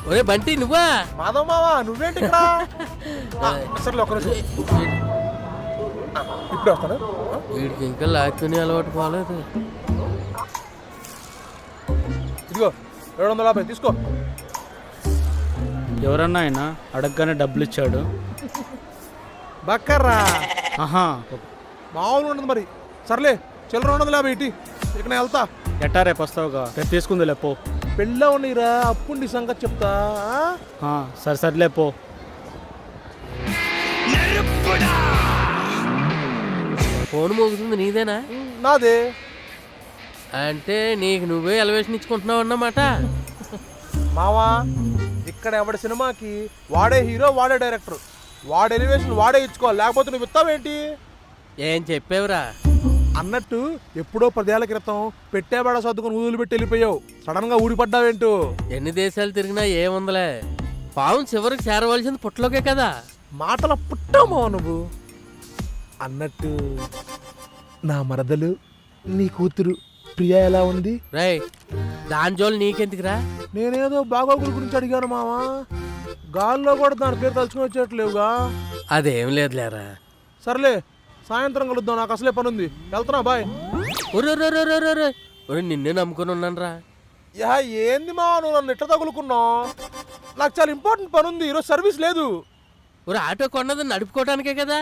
ఒరే బంటి నువ్వా? మాధవ్ మావా నువ్వేంటి ఇక్కడ? సర్లే ఒక నిమిషం ఇప్పుడు వస్తాను. వీడికి ఇంకా లాక్కుని అలవాటు పోలేదు. ఇదిగో 750 తీసుకో. ఎవరన్నా ఆయన అడగగానే డబ్బులు ఇచ్చాడు. బక్కర్రా ఆహా, మామూలు ఉండదు మరి. సర్లే చిల్లర 250 ఇటీ, ఇక నేను వెళ్తా. ఎట్టా రేపు వస్తావుగా, రేపు తీసుకుంది లేపో. పెళ్ళా ఉన్నీరా, అప్పుండి సంగతి చెప్తా. సరే సర్లే పో. ఫోన్ మోగుతుంది నీదేనా? నాదే. అంటే నీకు నువ్వే ఎలివేషన్ ఇచ్చుకుంటున్నావు అన్నమాట. మావా ఇక్కడ ఎవడి సినిమాకి వాడే హీరో, వాడే డైరెక్టర్, వాడే ఎలివేషన్ వాడే ఇచ్చుకోవాలి, లేకపోతే నువ్వు ఇస్తావేంటి? ఏం చెప్పేవరా? అన్నట్టు ఎప్పుడో 10 ఏళ్ల క్రితం పెట్టేబడ సర్దుకుని ఊదులు పెట్టి వెళ్ళిపోయావు, సడన్ గా ఊడిపడ్డావేంటో? ఎన్ని దేశాలు తిరిగినా ఏముందలే, పావం చివరికి చేరవలసింది పుట్టలోకే కదా. మాటల పుట్టామో నువ్వు. అన్నట్టు నా మరదలు నీ కూతురు ప్రియా ఎలా ఉంది? రై దాని జోలు నీకెందుకురా? నేనేదో బాగోగుల గురించి అడిగాను మావా, గాల్లో కూడా దాని పేరు తలుచుకుని వచ్చేట్లేవుగా. అదేం లేదులేరా. సర్లే సాయంత్రం కలుద్దాం, నాకు అసలే పని ఉంది, వెళ్తున్నా బాయ్. ఒరే నిన్నే నమ్ముకుని ఉన్నాను రా. యా ఏంది మావా నువ్వు నన్ను ఎట్లా తగులుకున్నావు? నాకు చాలా ఇంపార్టెంట్ పని ఉంది, ఈరోజు సర్వీస్ లేదు. ఒరే ఆటో కొన్నది నడుపుకోవటానికే కదా.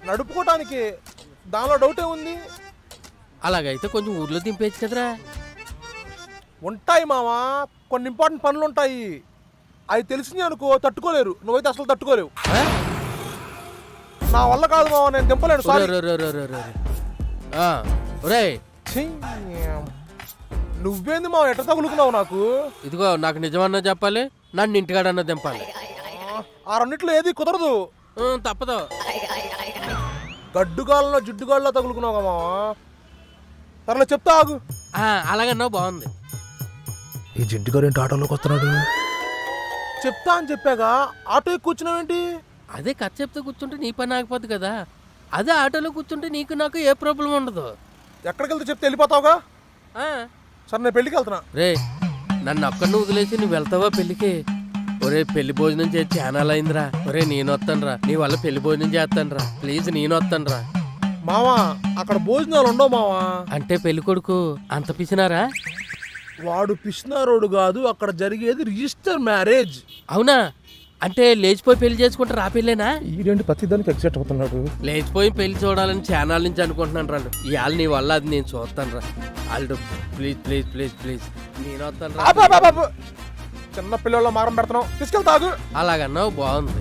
నడుపుకోవటానికి దానిలో డౌట్ ఏముంది? అలాగైతే కొంచెం ఊర్లో దింపేచ్చు కదరా. ఉంటాయి మావా, కొన్ని ఇంపార్టెంట్ పనులు ఉంటాయి, అవి తెలిసింది అనుకో తట్టుకోలేరు, నువ్వైతే అసలు తట్టుకోలేవు. నా వల్ల కాదు మావా, నేను దింపలేను. ఒరే నువ్వేంది మావా ఎట్లా తగులుకున్నావు నాకు? ఇదిగో నాకు నిజమన్నా చెప్పాలి, నన్ను ఇంటికాడన్నా దింపాలి. ఆ రెండిట్లో ఏది కుదరదు. తప్పదు. గడ్డుగాల్లో జిడ్డుగాల్లో తగులుకున్నావు మావా. సర్లే చెప్తా ఆగు. అలాగన్నా బాగుంది. ఈ జింటి గారు ఏంటి ఆటోలోకి వస్తున్నాడు? చెప్తా అని చెప్పాగా, ఆటో ఎక్కి కూర్చున్నావేంటి? అదే కథ చెప్తే కూర్చుంటే నీ పని ఆగిపోద్ది కదా, అదే ఆటోలో కూర్చుంటే నీకు నాకు ఏ ప్రాబ్లం ఉండదు. ఎక్కడికి వెళ్తే చెప్తే వెళ్ళిపోతావుగా. సరే నేను పెళ్ళికి వెళ్తున్నా. రే నన్ను అక్కడిని వదిలేసి నువ్వు వెళ్తావా పెళ్ళికి? ఒరే పెళ్లి భోజనం చేసి ఛానల్ అయిందిరా. ఒరే నేను వస్తానురా, నీ వల్ల పెళ్లి భోజనం చేస్తానురా, ప్లీజ్ నేను వస్తానురా. మావా అక్కడ భోజనాలు ఉండవు మావా. అంటే పెళ్లి కొడుకు అంత పిసినారా? వాడు పిసినారోడు కాదు, అక్కడ జరిగేది రిజిస్టర్ మ్యారేజ్. అవునా? అంటే లేచిపోయి పెళ్లి చేసుకుంటారు ఆ పెళ్ళేనా? ఈడేంటి ప్రతిదానికి ఎక్సైట్ అవుతున్నాడు? లేచిపోయి పెళ్లి చూడాలని ఛానల్ నుంచి అనుకుంటున్నాను రా. ఇవాళ నీ వల్ల అది నేను చూస్తాను రా. వాళ్ళు ప్లీజ్ ప్లీజ్ ప్లీజ్ ప్లీజ్ నేను వస్తాను రా. చిన్న పిల్లల మారం పెడతాను, తీసుకెళ్తాగు. అలాగన్నావు బాగుంది.